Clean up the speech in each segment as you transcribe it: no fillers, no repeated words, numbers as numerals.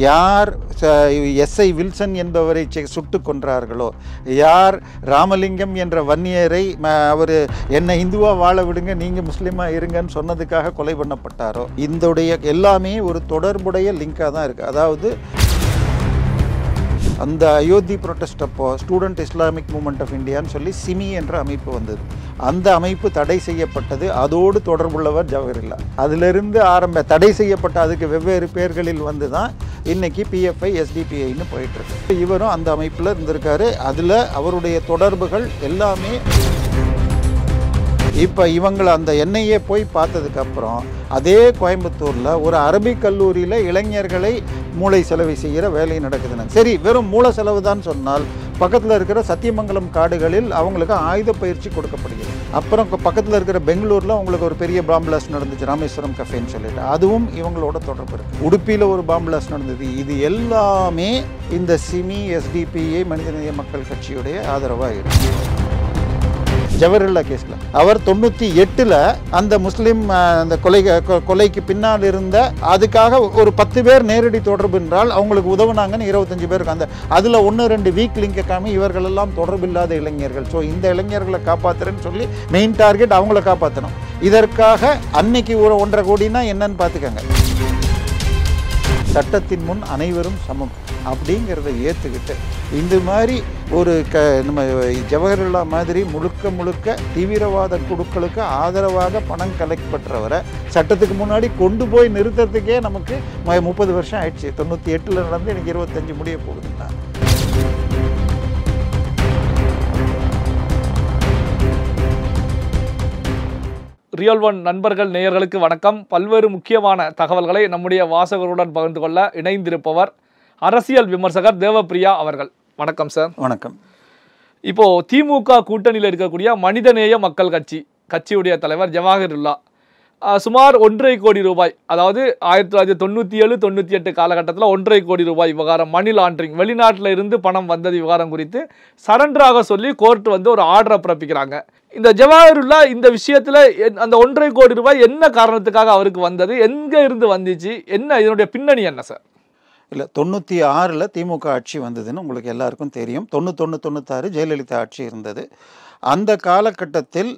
யார் SI Wilson என்பவரை சுட்டு கொன்றார்களோ, யார் ராமலிங்கம் என்ற வன்னியரை அவர் என்னை இந்துவா வாழ விடுங்க, நீங்கள் முஸ்லீமாக இருங்கன்னு சொன்னதுக்காக கொலை பண்ணப்பட்டாரோ, இதோடைய எல்லாமே ஒரு தொடர்புடைய லிங்காக தான் இருக்குது. அதாவது அந்த அயோத்தி ப்ரொட்டஸ்ட் அப்போ ஸ்டூடெண்ட் இஸ்லாமிக் மூமெண்ட் ஆஃப் இந்தியான்னு சொல்லி சிமி என்ற அமைப்பு வந்தது. அந்த அமைப்பு தடை செய்யப்பட்டது. அதோடு தொடர்புள்ளவர் ஜவஹர்லால். அதிலிருந்து தடை செய்யப்பட்ட அதுக்கு வெவ்வேறு பேர்களில் வந்து தான் இன்றைக்கி பிஎஃப்ஐ எஸ்டிபிஐன்னு போயிட்டுருக்கு. இவரும் அந்த அமைப்பில் இருந்திருக்காரு. அதில் அவருடைய தொடர்புகள் எல்லாமே இப்போ இவங்களை அந்த என்ஐஏ போய் பார்த்ததுக்கப்புறம் அதே கோயம்புத்தூரில் ஒரு அரபிக் கல்லூரியில் இளைஞர்களை மூளை செலவு செய்கிற வேலை நடக்குதுன்னு. சரி, வெறும் மூளை செலவு தான் சொன்னால் பக்கத்தில் இருக்கிற சத்தியமங்கலம் காடுகளில் அவங்களுக்கு ஆயுத பயிற்சி கொடுக்கப்படுகிறது. அப்புறம் பக்கத்தில் இருக்கிற பெங்களூரில் அவங்களுக்கு ஒரு பெரிய பாம் பிளாஸ்ட் நடந்துச்சு, ராமேஸ்வரம் கஃபேன்னு சொல்லிட்டு, அதுவும் இவங்களோட தொடர்பு இருக்குது. உடுப்பியில் ஒரு பாம் பிளாஸ்ட் நடந்தது. இது எல்லாமே இந்த சிமி எஸ்டிபிஐ மனிதநேய மக்கள் கட்சியுடைய ஆதரவாக இருக்குது. ஜவஹர்லால் கேஸில் அவர் 98 அந்த முஸ்லீம் அந்த கொலைக்கு பின்னால் இருந்த அதுக்காக ஒரு 10 பேர் நேரடி தொடர்பு என்றால் அவங்களுக்கு உதவுனாங்கன்னு 25 பேருக்கு அந்த அதில் 1-2 வீக் லிங்கை காமி இவர்களெல்லாம் தொடர்பு இல்லாத இளைஞர்கள். ஸோ இந்த இளைஞர்களை காப்பாற்றுறேன்னு சொல்லி மெயின் டார்கெட் அவங்கள காப்பாற்றணும். இதற்காக அன்னைக்கு 1.5 கோடினா என்னன்னு பார்த்துக்கங்க. சட்டத்தின் முன் அனைவரும் சமம் அப்படிங்கிறத ஏற்றுக்கிட்டு இந்த மாதிரி ஒரு நம்ம ஜவஹர்லால் மாதிரி முழுக்க தீவிரவாத குழுக்களுக்கு ஆதரவாக பணம் கலெக்ட் பண்ணுறவரை சட்டத்துக்கு முன்னாடி கொண்டு போய் நிறுத்தத்துக்கே நமக்கு 30 வருஷம் ஆயிடுச்சு. 98 நடந்து எனக்கு 25 முடிய போகுதுன்னா. ரியல் ஒன் நண்பர்கள் நேயர்களுக்கு வணக்கம். பல்வேறு முக்கியமான தகவல்களை நம்முடைய வாசகருடன் பகிர்ந்து கொள்ள இணைந்திருப்பவர் அரசியல் விமர்சகர் தேவப்பிரியா அவர்கள். வணக்கம் சார். வணக்கம். இப்போ திமுக கூட்டணியில் இருக்கக்கூடிய மனிதநேய மக்கள் கட்சியுடைய தலைவர் ஜவஹர்லால் சுமார் 1.5 கோடி ரூபாய், அதாவது 1997-98 காலகட்டத்தில் 1.5 கோடி ரூபாய் விவகாரம், மணி லாண்டரிங், வெளிநாட்டில் இருந்து பணம் வந்தது விவகாரம் குறித்து சரண்டராக சொல்லி கோர்ட் வந்து ஒரு ஆர்டரை பிறப்பிக்கிறாங்க. இந்த ஜவஹர்லால் இந்த விஷயத்தில் அந்த 1.5 கோடி ரூபாய் என்ன காரணத்துக்காக அவருக்கு வந்தது, எங்கே இருந்து வந்துச்சு, என்ன இதனுடைய பின்னணி என்ன சார்? இல்லை, 96 திமுக ஆட்சி வந்ததுன்னு உங்களுக்கு எல்லாருக்கும் தெரியும். 91-96 ஜெயலலிதா ஆட்சி இருந்தது. அந்த காலகட்டத்தில்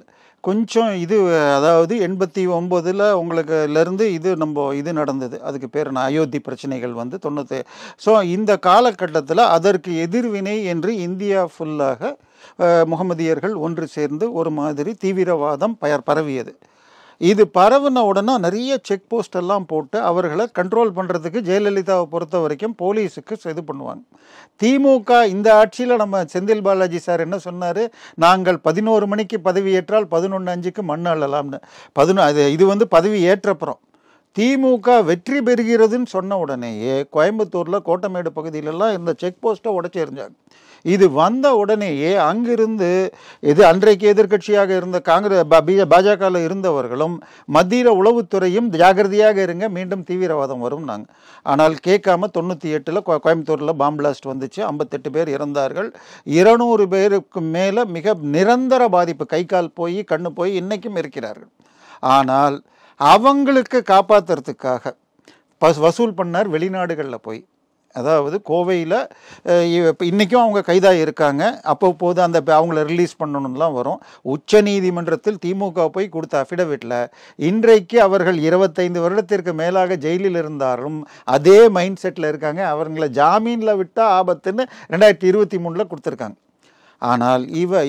கொஞ்சம் இது, அதாவது 89 உங்களுக்குலேருந்து இது நடந்தது. அதுக்கு பேர் அயோத்தி பிரச்சனைகள் வந்து 90. ஸோ இந்த காலகட்டத்தில் அதற்கு எதிர்வினை என்று இந்தியா ஃபுல்லாக முகமதியர்கள் ஒன்று சேர்ந்து ஒரு மாதிரி தீவிரவாதம் பரவியது. இது பரவின உடனே நிறைய செக் போஸ்ட் எல்லாம் போட்டு அவர்களை கண்ட்ரோல் பண்ணுறதுக்கு ஜெயலலிதாவை பொறுத்த வரைக்கும் போலீஸுக்கு இது பண்ணுவாங்க. திமுக இந்த ஆட்சியில் நம்ம செந்தில் பாலாஜி சார் என்ன சொன்னார், நாங்கள் 11 மணிக்கு பதவி ஏற்றால் 11:05 மண் அள்ளலாம்னு. இது வந்து பதவி ஏற்றப்புறம் திமுக வெற்றி பெறுகிறதுன்னு சொன்ன உடனேயே கோயம்புத்தூரில் கோட்டமேடு பகுதியிலெல்லாம் இந்த செக் போஸ்ட்டை உடைச்சி எறிஞ்சாங்க. இது வந்த உடனேயே அங்கிருந்து அன்றைக்கு எதிர்கட்சியாக இருந்த பாஜகவில் இருந்தவர்களும் மத்திய உளவுத்துறையும் ஜாகிரதையாக இருங்க, மீண்டும் தீவிரவாதம் வரும் நாங்கள். ஆனால் கேட்காம 98 கோயம்புத்தூரில் பாம் பிளாஸ்ட் வந்துச்சு. 58 பேர் இறந்தார்கள். 200 பேருக்கு மேலே மிக நிரந்தர பாதிப்பு, கை கால் போய் கண்ணு போய் இன்றைக்கும் இருக்கிறார்கள். ஆனால் அவங்களுக்கு காப்பாற்றுறதுக்காக வசூல் பண்ணார் வெளிநாடுகளில் போய். அதாவது கோவையில் இன்றைக்கும் அவங்க கைதாக இருக்காங்க. அப்போது அவங்கள ரிலீஸ் பண்ணணும்லாம் வரும். உச்ச நீதிமன்றத்தில் திமுக போய் கொடுத்த அஃபிடவிட்டில் இன்றைக்கு அவர்கள் 25 வருடத்திற்கு மேலாக ஜெயிலில் இருந்தாலும் அதே மைண்ட் செட்டில் இருக்காங்க. அவங்களை ஜாமீனில் விட்டால் ஆபத்துன்னு 2023 கொடுத்துருக்காங்க. ஆனால்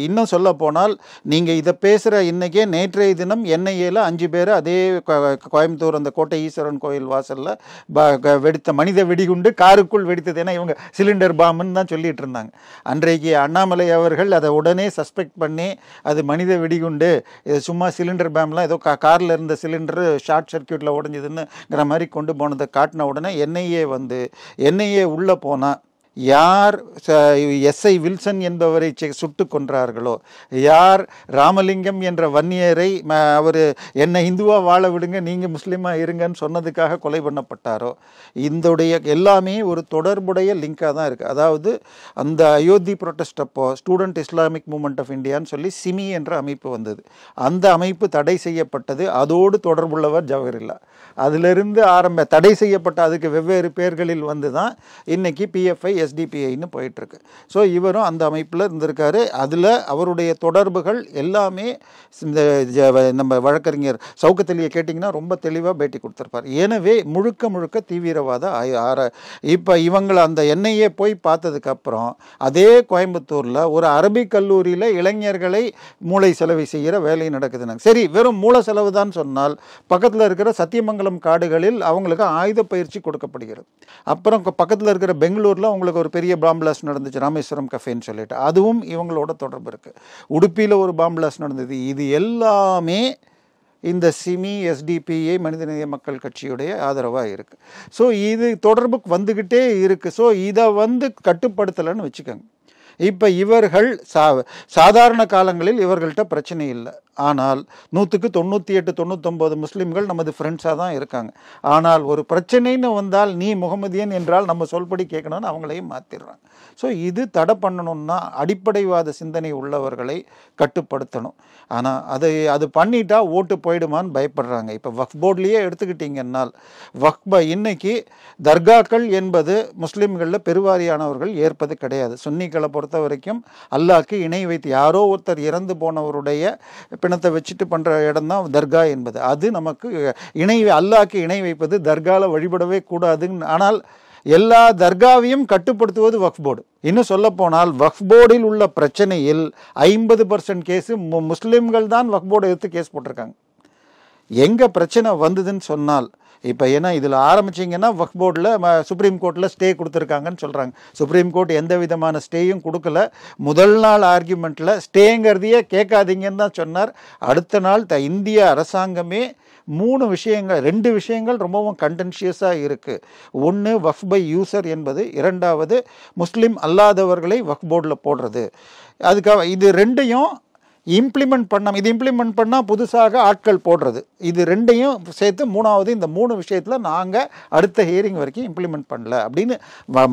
இன்னும் சொல்ல போனால் நீங்கள் இதை பேசுகிற இன்றைக்கே நேற்றைய தினம் என்ஐஏல 5 பேர் அதே கோயம்புத்தூர் அந்த கோட்டை ஈஸ்வரன் கோயில் வாசலில் வெடித்த மனித வெடிகுண்டு காருக்குள் வெடித்தது. ஏன்னா இவங்க சிலிண்டர் பாம்புன்னு தான் சொல்லிகிட்டு இருந்தாங்க. அன்றைக்கு அண்ணாமலை அவர்கள் அதை உடனே சஸ்பெக்ட் பண்ணி அது மனித வெடிகுண்டு, இது சும்மா சிலிண்டர் பாம்லாம் ஏதோ காரில் இருந்த சிலிண்டரு ஷார்ட் சர்க்கியூட்டில் உடஞ்சதுன்னுங்கிற மாதிரி கொண்டு போனதை காட்டின உடனே என்ஐஏ உள்ளே போனால் யார் எஸ்ஐ வில்சன் என்பவரை சுட்டு கொன்றார்களோ, யார் ராமலிங்கம் என்ற வன்னியரை அவர் என்னை இந்துவாக வாழ விடுங்க நீங்கள் முஸ்லீமாக இருங்கன்னு சொன்னதுக்காக கொலை பண்ணப்பட்டாரோ, இந்தோடைய எல்லாமே ஒரு தொடர்புடைய லிங்காக தான் இருக்குது. அதாவது அந்த அயோத்தி ப்ரொட்டஸ்ட் அப்போ ஸ்டூடெண்ட் இஸ்லாமிக் மூமெண்ட் ஆஃப் இந்தியான்னு சொல்லி சிமி என்ற அமைப்பு வந்தது. அந்த அமைப்பு தடை செய்யப்பட்டது. அதோடு தொடர்புள்ளவர் ஜவஹர்லா. அதிலிருந்து தடை செய்யப்பட்ட அதுக்கு வெவ்வேறு பேர்களில் வந்து தான் இன்னைக்கு பிஎஃப்ஐ எஸ்டிபிஐன்னு போயிட்டுருக்கு. ஸோ இவரும் அந்த அமைப்பில் இருந்திருக்காரு. அதில் அவருடைய தொடர்புகள் எல்லாமே இந்த நம்ம வழக்கறிஞர் சவுக்கத் அலியை கேட்டிங்கன்னா ரொம்ப தெளிவாக பேட்டி கொடுத்துருப்பார். எனவே முழுக்க முழுக்க தீவிரவாத இப்போ இவங்களை அந்த என்ஐஏ போய் பார்த்ததுக்கப்புறம் அதே கோயம்புத்தூரில் ஒரு அரபிக் கல்லூரியில் இளைஞர்களை மூளை செலவு செய்கிற வேலை நடக்குதுனாங்க. சரி, வெறும் மூளை செலவு தான் சொன்னால் பக்கத்தில் இருக்கிற சத்தியமங்கலம் காடுகளில் அவங்களுக்கு ஆயுத பயிற்சி கொடுக்கப்படுகிறது. அப்புறம் பக்கத்தில் இருக்கிற பெங்களூரில் அவங்களுக்கு ஒரு பெரிய பாம் பிளாஸ்ட் நடந்துச்சு, ராமேஸ்வரம் கஃபேன்னு சொல்லிட்டு, அதுவும் இவங்களோட தொடர்பு இருக்குது. உடுப்பியில் ஒரு பாம் பிளாஸ்ட் நடந்தது. இது எல்லாமே இந்த சிமி எஸ்டிபிஐ மனிதநேய மக்கள் கட்சியுடைய ஆதரவாக இருக்குது. ஸோ இது தொடர்புக்கு வந்துக்கிட்டே இருக்குது. ஸோ இதை கட்டுப்படுத்தலைன்னு வச்சுக்கோங்க. இப்போ இவர்கள் சாதாரண காலங்களில் இவர்கள்ட்ட பிரச்சனை இல்லை. ஆனால் 100க்கு 98 99 முஸ்லீம்கள் நமது ஃப்ரெண்ட்ஸாக தான் இருக்காங்க. ஆனால் ஒரு பிரச்சனைன்னு வந்தால் நீ முகமதியன் என்றால் நம்ம சொல்படி கேட்கணும்னு அவங்களையும் மாற்றிடுறாங்க. ஸோ இது தடை பண்ணணும்னா அடிப்படைவாத சிந்தனை உள்ளவர்களை கட்டுப்படுத்தணும். ஆனால் அது பண்ணிட்டா ஓட்டு போயிடுமான்னு பயப்படுறாங்க. இப்போ வக்ஃப் போர்ட்லேயே எடுத்துக்கிட்டிங்கன்னால் இன்னைக்கு தர்காக்கள் என்பது முஸ்லீம்களில் பெருவாரியானவர்கள் ஏற்பது கிடையாது. சுன்னிகளை பொறுத்த வரைக்கும் அல்லாஹ்க்கு இணை வைத்து யாரோ ஒருத்தர் இறந்து போனவருடைய பிணத்தை வச்சுட்டு பண்ணுற இடம் தான் தர்கா என்பது. அது நமக்கு அல்லாஹ்க்கு இணை வைப்பது, தர்காவில் வழிபடவே கூடாதுன்னு. ஆனால் எல்லா தர்காவையும் கட்டுப்படுத்துவது வக்ஃப் போர்டு. இன்னும் சொல்ல போனால் வக்ஃப் போர்டில் உள்ள பிரச்சனையில் 50% கேஸு முஸ்லீம்கள் தான் வக்ஃப் போர்டை எடுத்து கேஸ் போட்டிருக்காங்க. எங்கே பிரச்சனை வந்ததுன்னு சொன்னால், இப்போ ஏன்னா இதில் ஆரம்பிச்சிங்கன்னா வக்ஃப் போர்டில் சுப்ரீம் கோர்ட்டில் ஸ்டே கொடுத்துருக்காங்கன்னு சொல்கிறாங்க. சுப்ரீம் கோர்ட் எந்த விதமான ஸ்டேயும் கொடுக்கல. முதல் நாள் ஆர்கியூமெண்ட்டில் ஸ்டேங்கிறதையே கேட்காதீங்கன்னு தான் சொன்னார். அடுத்த நாள் இந்திய அரசாங்கமே 2 விஷயங்கள் ரொம்பவும் கண்டென்ஷியஸாக இருக்குது. ஒன்று வக்ஃப் பை யூசர் என்பது, இரண்டாவது முஸ்லீம் அல்லாதவர்களை வக்ஃப் போர்டில் போடுறது. அதுக்காக இது ரெண்டையும் இம்ப்ளிமெண்ட் பண்ணால் புதுசாக ஆட்கள் போடுறது. இது ரெண்டையும் சேர்த்து மூணாவது இந்த 3 விஷயத்தில் நாங்கள் அடுத்த ஹியரிங் வரைக்கும் இம்ப்ளிமெண்ட் பண்ணல அப்படின்னு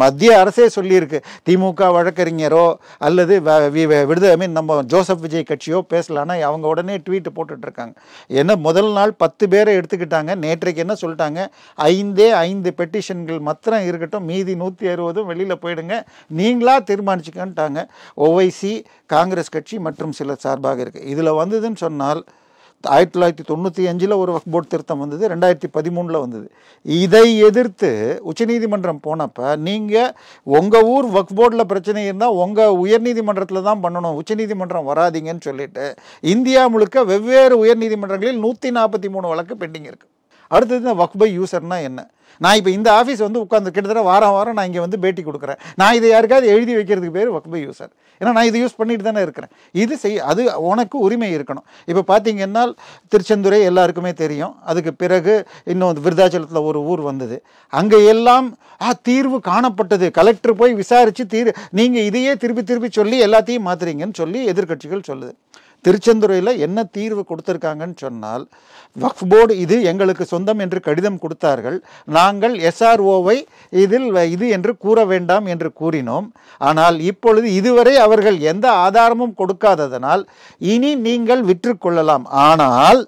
மத்திய அரசே சொல்லியிருக்கு. திமுக வழக்கறிஞரோ அல்லது நம்ம ஜோசப் விஜய் கட்சியோ பேசலான்னா அவங்க உடனே ட்வீட் போட்டுட்ருக்காங்க. ஏன்னா முதல் நாள் 10 பேரை எடுத்துக்கிட்டாங்க. நேற்றைக்கு என்ன சொல்லிட்டாங்க, 5 பெட்டிஷன்கள் மாத்திரம் இருக்கட்டும், மீதி 160 வெளியில் போயிடுங்க, நீங்களா தீர்மானிச்சுக்கன்ட்டாங்க. ஓவைசி, காங்கிரஸ் கட்சி மற்றும் சிலர் சார்பாக இருக்குது. இதில் வந்ததுன்னு சொன்னால் 1995 ஒரு வக்ஃப் போர்டு திருத்தம் வந்தது, 2013 வந்தது. இதை எதிர்த்து உச்சநீதிமன்றம் போனப்போ நீங்கள் உங்கள் ஊர் வக்ஃப் போர்டில் பிரச்சனை இருந்தால் உங்கள் உயர்நீதிமன்றத்தில் தான் பண்ணணும், உச்சநீதிமன்றம் வராதிங்கன்னு சொல்லிட்டு இந்தியா முழுக்க வெவ்வேறு உயர்நீதிமன்றங்களில் 143 வழக்கு பெண்டிங் இருக்குது. அடுத்தது இந்த வக்ஃப் பை யூசர்னா என்ன? நான் இப்போ இந்த ஆஃபீஸ் உட்காந்து கிட்டத்தட்ட வாரம் நான் இங்கே பேட்டி கொடுக்குறேன். நான் இதை யாருக்காவது எழுதி வைக்கிறதுக்கு பேர் வக்ஃப் பை யூசர். ஏன்னா நான் இதை யூஸ் பண்ணிட்டு தானே இருக்கிறேன். அது உனக்கு உரிமை இருக்கணும். இப்போ பார்த்தீங்கன்னா திருச்செந்துறை எல்லாருக்குமே தெரியும். அதுக்கு பிறகு இன்னும் விருதாச்சலத்தில் ஒரு ஊர் வந்தது. அங்கே எல்லாம் தீர்வு காணப்பட்டது, கலெக்டர் போய் விசாரித்து நீங்கள் இதையே திருப்பி சொல்லி எல்லாத்தையும் மாற்றுறீங்கன்னு சொல்லி எதிர்கட்சிகள் சொல்லுது. திருச்செந்துறையில் என்ன தீர்வு கொடுத்துருக்காங்கன்னு சொன்னால், வக்ஃப் போர்டு இது எங்களுக்கு சொந்தம் என்று கடிதம் கொடுத்தார்கள். நாங்கள் எஸ்ஆர்ஓவை இது என்று கூற வேண்டாம் என்று கூறினோம். ஆனால் இப்பொழுது இதுவரை அவர்கள் எந்த ஆதாரமும் கொடுக்காததனால் இனி நீங்கள் விற்றுக்கொள்ளலாம். ஆனால்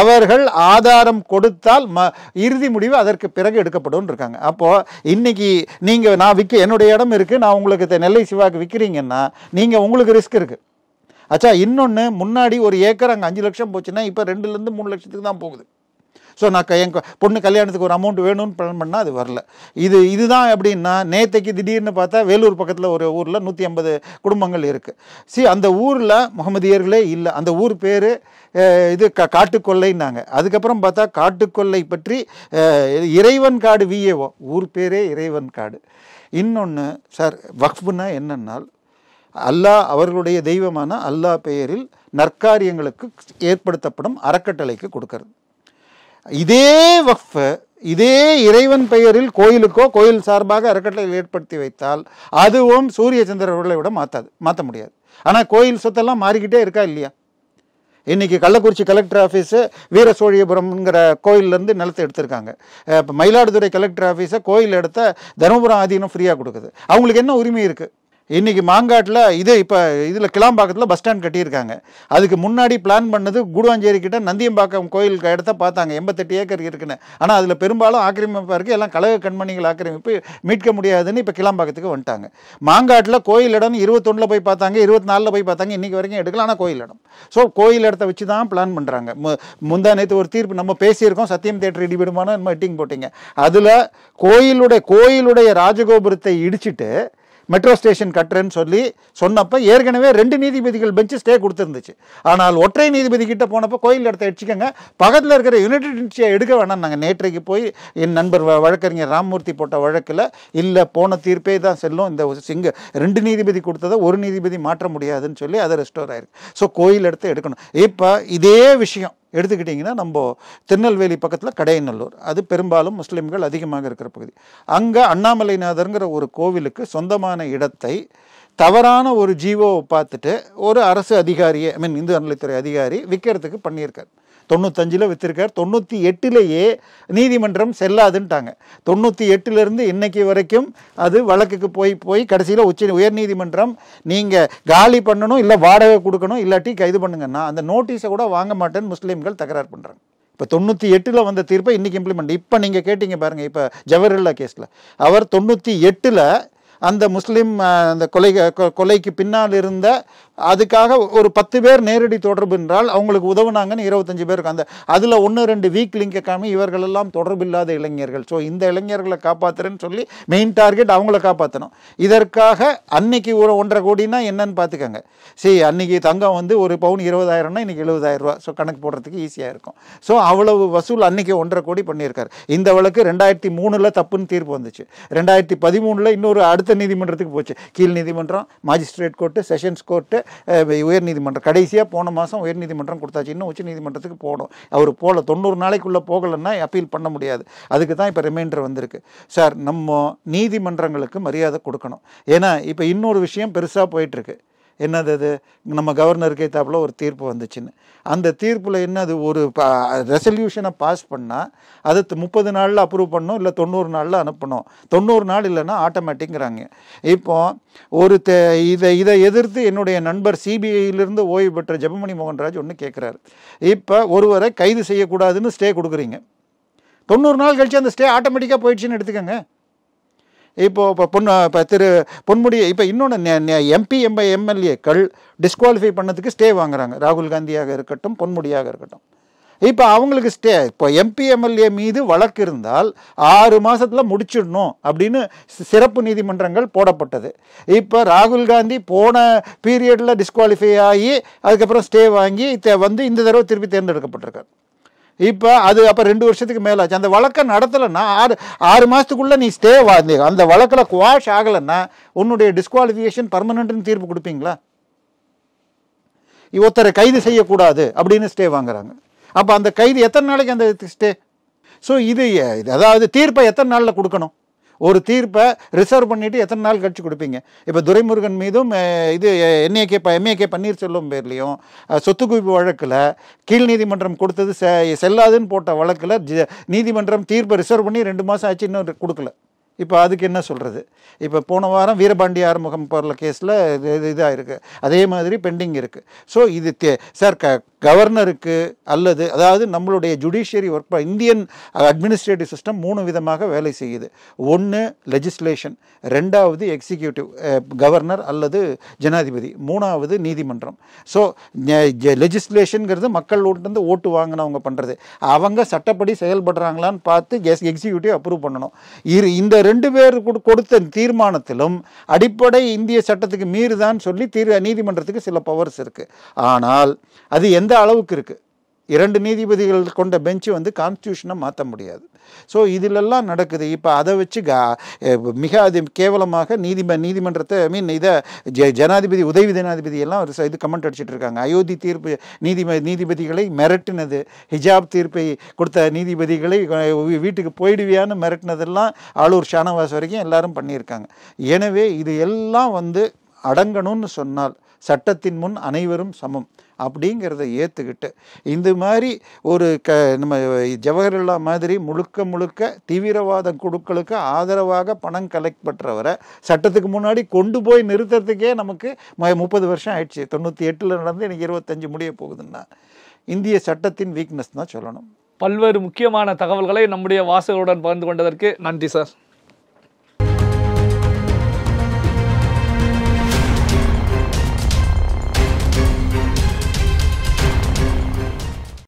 அவர்கள் ஆதாரம் கொடுத்தால் இறுதி முடிவு அதற்கு பிறகு எடுக்கப்படும் இருக்காங்க. அப்போது இன்னைக்கு நீங்கள் என்னுடைய இடம் இருக்குது, நான் உங்களுக்கு நெல்லை சிவாக்கு விற்கிறீங்கன்னா உங்களுக்கு ரிஸ்க் இருக்குது. இன்னொன்று, முன்னாடி ஒரு ஏக்கர் அங்கே 5 லட்சம் போச்சுன்னா இப்போ 2லேருந்து 3 லட்சத்துக்கு தான் போகுது. ஸோ நான் என் பொண்ணு கல்யாணத்துக்கு ஒரு அமௌண்ட் வேணும்னு பிளான் பண்ணால் அது வரல. இதுதான் எப்படின்னா, நேற்றைக்கு திடீர்னு பார்த்தா வேலூர் பக்கத்தில் ஒரு ஊரில் 150 குடும்பங்கள் இருக்குது. அந்த ஊரில் முகமதியர்களே இல்லை. அந்த ஊர் பேர் காட்டுக்கொள்ளைன்னாங்க. அதுக்கப்புறம் பார்த்தா காட்டுக்கொள்ளை பற்றி இறைவன் காடு விஏஓ, ஊர் பேரே இறைவன் காடு. இன்னொன்று சார், வக்ஃப்னா என்னன்னால் அல்லாஹ் அவர்களுடைய தெய்வமான அல்லாஹ் பெயரில் நற்காரியங்களுக்கு ஏற்படுத்தப்படும் அறக்கட்டளைக்கு கொடுக்கறது. இதே வக்ஃப் இதே இறைவன் பெயரில் கோயிலுக்கோ கோயில் சார்பாக அறக்கட்டளை ஏற்படுத்தி வைத்தால் அதுவும் சூரிய சந்திரர்களை விட மாற்ற முடியாது. ஆனால் கோயில் சொத்தெல்லாம் மாறிக்கிட்டே இருக்கா இல்லையா? இன்றைக்கி கள்ளக்குறிச்சி கலெக்டர் ஆஃபீஸு வீர சோழியபுரம்ங்கிற கோயிலேருந்து நிலத்தை எடுத்திருக்காங்க. இப்போ மயிலாடுதுறை கலெக்டர் ஆஃபீஸை கோயில் எடுத்த தருமபுரம் ஆதீனம் ஃப்ரீயாக கொடுக்குது. அவங்களுக்கு என்ன உரிமை இருக்குது? இன்றைக்கி மாங்காட்டில் இப்போ இதில் கிளாம்பாக்கத்தில் பஸ் ஸ்டாண்ட் கட்டியிருக்காங்க. அதுக்கு முன்னாடி பிளான் பண்ணது கூடுவாஞ்சேரி கிட்ட நந்தியம்பாக்கம் கோயிலுக்கு இடத்த பார்த்தாங்க, 88 ஏக்கர் இருக்குன்னு. ஆனால் அதில் பெரும்பாலும் ஆக்கிரமிப்பாக இருக்குது, எல்லாம் கழக கண்மணிகள் ஆக்கிரமிப்பு, மீட்க முடியாதுன்னு இப்போ கிளாம்பாக்கத்துக்கு வந்துட்டாங்க. மாங்காட்டில் கோயில் இடம் 21 போய் பார்த்தாங்க, 24 போய் பார்த்தாங்க, இன்றைக்கி வரைக்கும் எடுக்கலாம். ஆனால் கோயில் இடம். ஸோ கோயில் இடத்த வச்சு தான் பிளான் பண்ணுறாங்க. முந்தா நேற்று ஒரு தீர்ப்பு நம்ம பேசியிருக்கோம், சத்தியம் தேட்டர் இடிபிடுமான நம்ம மீட்டிங் போட்டிங்க. அதில் கோயிலுடைய ராஜகோபுரத்தை இடிச்சிட்டு மெட்ரோ ஸ்டேஷன் கட்டுறேன்னு சொன்னப்போ ஏற்கனவே 2 நீதிபதிகள் பெஞ்சு ஸ்டே கொடுத்துருந்துச்சு. ஆனால் ஒற்றை நீதிபதி கிட்ட போனப்போ கோயில் இடத்த அடிச்சுக்கங்க, பக்கத்தில் இருக்கிற யுனைடெட் இன்ஸ்டியை எடுக்க வேணாம். நாங்கள் நேற்றைக்கு போய் என் நண்பர் வழக்கறிஞர் ராமமூர்த்தி போட்ட வழக்கில் இல்லை, போன தீர்ப்பே தான் செல்லும், இந்த 2 நீதிபதி கொடுத்ததை 1 நீதிபதி மாற்ற முடியாதுன்னு சொல்லி அதை ரெஸ்டோர் ஆயிருக்கு. ஸோ கோயில் இடத்த எடுக்கணும். இப்போ இதே விஷயம் எடுத்துக்கிட்டிங்கன்னா நம்ம திருநெல்வேலி பக்கத்தில் கடையநல்லூர், அது பெரும்பாலும் முஸ்லீம்கள் அதிகமாக இருக்கிற பகுதி. அங்கே அண்ணாமலைநாதருங்கிற ஒரு கோவிலுக்கு சொந்தமான இடத்தை தவறான ஒரு ஜீவோவை பார்த்துட்டு ஒரு அரசு அதிகாரியை, இந்து அறநிலைத்துறை அதிகாரி விற்கிறதுக்கு பண்ணியிருக்கார். 95 வித்திருக்கார். 98 நீதிமன்றம் செல்லாதுன்ட்டாங்க. 98 இன்னைக்கு வரைக்கும் அது வழக்குக்கு போய் கடைசியில் உயர் நீதிமன்றம் நீங்கள் காலி பண்ணணும், இல்லை வாடகை கொடுக்கணும், இல்லாட்டி கைது பண்ணுங்கன்னா அந்த நோட்டீஸை கூட வாங்க மாட்டேன்னு முஸ்லீம்கள் தகராறு பண்ணுறாங்க. இப்போ 98 வந்த தீர்ப்பை இன்றைக்கி இம்ப்ளிமெண்ட். இப்போ நீங்கள் கேட்டீங்க பாருங்கள், இப்போ ஜவஹர்லா கேஸில் அவர் 98 அந்த முஸ்லீம் அந்த கொலைக்கு பின்னால் இருந்த அதுக்காக ஒரு 10 பேர் நேரடி தொடர்பு என்றால் அவங்களுக்கு உதவுனாங்கன்னு 25 பேருக்கு அந்த அதில் 1-2 வீக் லிங்கை காமி இவர்களெல்லாம் தொடர்பில்லாத இளைஞர்கள். ஸோ இந்த இளைஞர்களை காப்பாற்றுறேன்னு சொல்லி மெயின் டார்கெட் அவங்கள காப்பாற்றணும். இதற்காக அன்னைக்கு ஒரு 1.5 கோடினா என்னன்னு பார்த்துக்கோங்க. அன்னைக்கு தங்கம் ஒரு பவுன் 20,000னா இன்றைக்கி 70,000 ரூபா. ஸோ கணக்கு போடுறதுக்கு ஈஸியாக இருக்கும். ஸோ அவ்வளவு வசூல் அன்னைக்கு 1.5 கோடி பண்ணியிருக்காரு. இந்த வழக்கு 2003 தப்புன்னு தீர்ப்பு வந்துச்சு. 2013 இன்னொரு அடுத்த நீதிமன்றத்துக்கு போச்சு. கீழ் நீதிமன்றம், மாஜிஸ்ட்ரேட் கோர்ட்டு, செஷன்ஸ் கோர்ட்டு, உயர் நீதிமன்றம். கடைசியாக போன மாதம் உயர் நீதிமன்றம் கொடுத்தாச்சு. இன்னும் உச்ச நீதிமன்றத்துக்கு போகணும். அவர் 90 நாளைக்குள்ளே போகலைன்னா அப்பீல் பண்ண முடியாது. அதுக்கு தான் இப்போ ரிமைண்டர் வந்திருக்கு. சார், நம்ம நீதிமன்றங்களுக்கு மரியாதை கொடுக்கணும். ஏன்னா இப்போ இன்னொரு விஷயம் பெருசாக போயிட்டுருக்கு. என்னது அது? நம்ம கவர்னருக்கு ஏற்றாப்புல ஒரு தீர்ப்பு வந்துச்சுன்னு. அந்த தீர்ப்பில் என்னது, ஒரு ரெசல்யூஷனை பாஸ் பண்ணால் அதை 30 நாளில் அப்ரூவ் பண்ணணும், இல்லை 90 நாளில் அனுப்பணும். 90 நாள் இல்லைன்னா ஆட்டோமேட்டிக்கிறாங்க. இப்போ இதை எதிர்த்து என்னுடைய நண்பர் சிபிஐயிலிருந்து ஓய்வு பெற்ற ஜெபமணி மோகன்ராஜ் ஒன்று கேட்குறாரு. இப்போ ஒருவரை கைது செய்யக்கூடாதுன்னு ஸ்டே கொடுக்குறீங்க. 90 நாள் கழிச்சு அந்த ஸ்டே ஆட்டோமேட்டிக்காக போயிடுச்சுன்னு எடுத்துக்கோங்க. இப்போ திரு பொன்முடி இப்போ இன்னொன்று எம்பி எம்எல்ஏக்கள் டிஸ்குவாலிஃபை பண்ணதுக்கு ஸ்டே வாங்குறாங்க. ராகுல் காந்தியாக இருக்கட்டும், பொன்முடியாக இருக்கட்டும். இப்போ அவங்களுக்கு ஸ்டே, இப்போ எம்பி எம்எல்ஏ மீது வழக்கு இருந்தால் 6 மாதத்தில் முடிச்சிடணும் அப்படின்னு சிறப்பு நீதிமன்றங்கள் போடப்பட்டது. இப்போ ராகுல் காந்தி போன பீரியடில் டிஸ்குவாலிஃபை ஆகி அதுக்கப்புறம் ஸ்டே வாங்கி இந்த தடவை திருப்பி தேர்ந்தெடுக்கப்பட்டிருக்கார். இப்போ அது அப்போ 2 வருஷத்துக்கு மேலே ஆச்சு. அந்த வழக்கை நடத்தலைன்னா 6 மாதத்துக்குள்ளே நீ ஸ்டே அந்த வழக்கில் குவாஷ் ஆகலைன்னா உன்னுடைய டிஸ்குவாலிஃபிகேஷன் பர்மனெண்ட்னு தீர்ப்பு கொடுப்பீங்களா? ஒருத்தரை கைது செய்யக்கூடாது அப்படின்னு ஸ்டே வாங்குறாங்க. அப்போ அந்த கைது எத்தனை நாளைக்கு அந்த ஸ்டே? ஸோ அதாவது தீர்ப்பை எத்தனை நாளில் கொடுக்கணும்? ஒரு தீர்ப்பை ரிசர்வ் பண்ணிவிட்டு எத்தனை நாள் கழிச்சு கொடுப்பீங்க? இப்போ துரைமுருகன் மீதும் எம்ஏகே பன்னீர்செல்வம் பேர்லையும் சொத்து குவிப்பு வழக்கில் கீழ் நீதிமன்றம் கொடுத்தது செல்லாதுன்னு போட்ட வழக்கில் நீதிமன்றம் தீர்ப்பை ரிசர்வ் பண்ணி 2 மாதம் ஆச்சு, இன்னும் கொடுக்கல. இப்போ அதுக்கு என்ன சொல்கிறது? இப்போ போன வாரம் வீரபாண்டி ஆறுமுகம் போகிற கேஸில் இதாக இருக்குது, அதே மாதிரி பெண்டிங் இருக்குது. ஸோ இது சார் கவர்னருக்கு அதாவது நம்மளுடைய judiciary work Indian administrative system 3 விதமாக வேலை செய்யுது. 1 லெஜிஸ்லேஷன், 2வது எக்ஸிக்யூட்டிவ் கவர்னர் அல்லது ஜனாதிபதி, 3வது நீதிமன்றம். ஸோ லெஜிஸ்லேஷனுங்கிறது மக்கள்கிட்ட ஓட்டு வாங்கினவங்க பண்ணுறது. அவங்க சட்டப்படி செயல்படுறாங்களான்னு பார்த்து எக்ஸிக்யூட்டிவ் அப்ரூவ் பண்ணணும். இந்த 2 பேர் கொடுத்த தீர்மானத்திலும் அடிப்படை இந்திய சட்டத்துக்கு மீறுதான் சொல்லி நீதிமன்றத்துக்கு சில பவர்ஸ் இருக்குது. ஆனால் அது எந்த அளவுக்கு இருக்குது? 2 நீதிபதிகள் கொண்ட பெஞ்சு வந்து கான்ஸ்டியூஷனை மாற்ற முடியாது. ஸோ இதிலெல்லாம் நடக்குது. இப்போ அதை வச்சு மிக அது கேவலமாக நீதிமன்றத்தை இதை ஜனாதிபதி உதவி ஜனாதிபதி எல்லாம் ஒரு இது கமெண்ட் அடிச்சிட்டு இருக்காங்க. அயோத்தி தீர்ப்பு நீதிபதிகளை மிரட்டினது, ஹிஜாப் தீர்ப்பை கொடுத்த நீதிபதிகளை வீட்டுக்கு போயிடுவியான்னு மிரட்டினதெல்லாம் ஆளூர் ஷானவாஸ் வரைக்கும் எல்லாரும் பண்ணியிருக்காங்க. எனவே இது எல்லாம் வந்து அடங்கணும்னு சொன்னால் சட்டத்தின் முன் அனைவரும் சமம் அப்படிங்கிறத ஏற்றுக்கிட்டு இந்த மாதிரி ஒரு நம்ம ஜவஹர்லா மாதிரி முழுக்க தீவிரவாத குழுக்களுக்கு ஆதரவாக பணம் கலெக்ட் பண்ணுறவரை சட்டத்துக்கு முன்னாடி கொண்டு போய் நிறுத்துறதுக்கே நமக்கு 30 வருஷம் ஆயிடுச்சு. 98 நடந்து எனக்கு 25 முடிய போகுதுன்னா இந்திய சட்டத்தின் வீக்னஸ் தான் சொல்லணும். பல்வேறு முக்கியமான தகவல்களை நம்முடைய வாசகருடன் பகிர்ந்து கொண்டதற்கு நன்றி சார்.